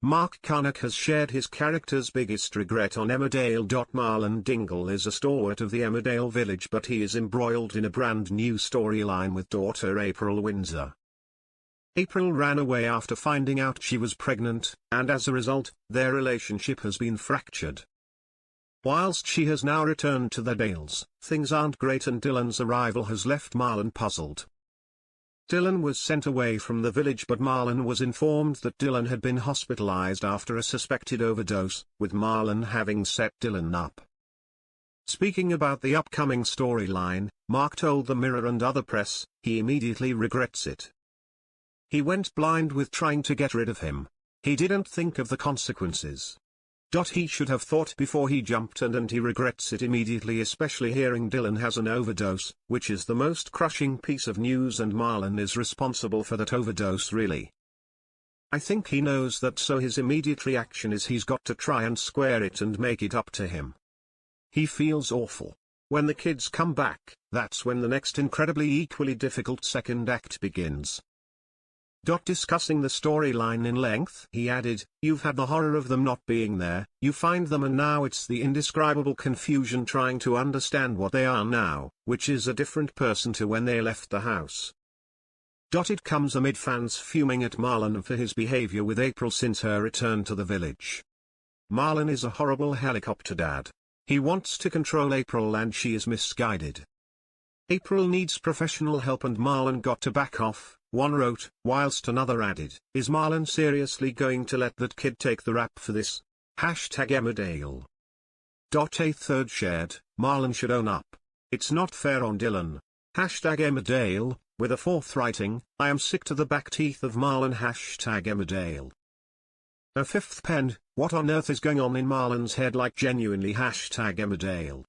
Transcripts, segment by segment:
Mark Charnock has shared his character's biggest regret on Emmerdale. Marlon Dingle is a stalwart of the Emmerdale village, but he is embroiled in a brand new storyline with daughter April Windsor. April ran away after finding out she was pregnant, and as a result, their relationship has been fractured. Whilst she has now returned to the Dales, things aren't great, and Dylan's arrival has left Marlon puzzled. Dylan was sent away from the village, but Marlon was informed that Dylan had been hospitalized after a suspected overdose, with Marlon having set Dylan up. Speaking about the upcoming storyline, Mark told the Mirror and other press, he immediately regrets it. He went blind with trying to get rid of him. He didn't think of the consequences. He should have thought before he jumped, and he regrets it immediately, especially hearing Dylan has an overdose, which is the most crushing piece of news, and Marlon is responsible for that overdose really. I think he knows that, so his immediate reaction is he's got to try and square it and make it up to him. He feels awful. When the kids come back, that's when the next incredibly equally difficult second act begins. Discussing the storyline in length, he added, "You've had the horror of them not being there, you find them, and now it's the indescribable confusion trying to understand what they are now, which is a different person to when they left the house." It comes amid fans fuming at Marlon for his behavior with April since her return to the village. Marlon is a horrible helicopter dad. He wants to control April and she is misguided. April needs professional help and Marlon got to back off, one wrote, whilst another added, "Is Marlon seriously going to let that kid take the rap for this? #Emmerdale." A third shared, "Marlon should own up. It's not fair on Dylan. #Emmerdale," with a fourth writing, "I am sick to the back teeth of Marlon. #Emmerdale." A fifth penned, "What on earth is going on in Marlon's head, like genuinely #Emmerdale."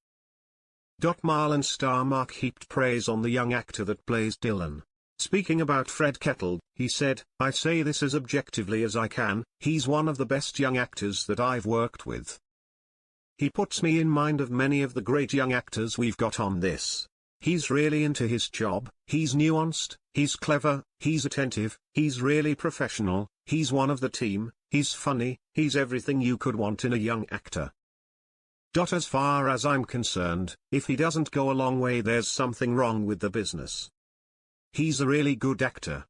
Marlon star Mark heaped praise on the young actor that plays Dylan. Speaking about Fred Kettle, he said, "I say this as objectively as I can, he's one of the best young actors that I've worked with. He puts me in mind of many of the great young actors we've got on this. He's really into his job, he's nuanced, he's clever, he's attentive, he's really professional, he's one of the team, he's funny, he's everything you could want in a young actor. As far as I'm concerned, if he doesn't go a long way, there's something wrong with the business. He's a really good actor."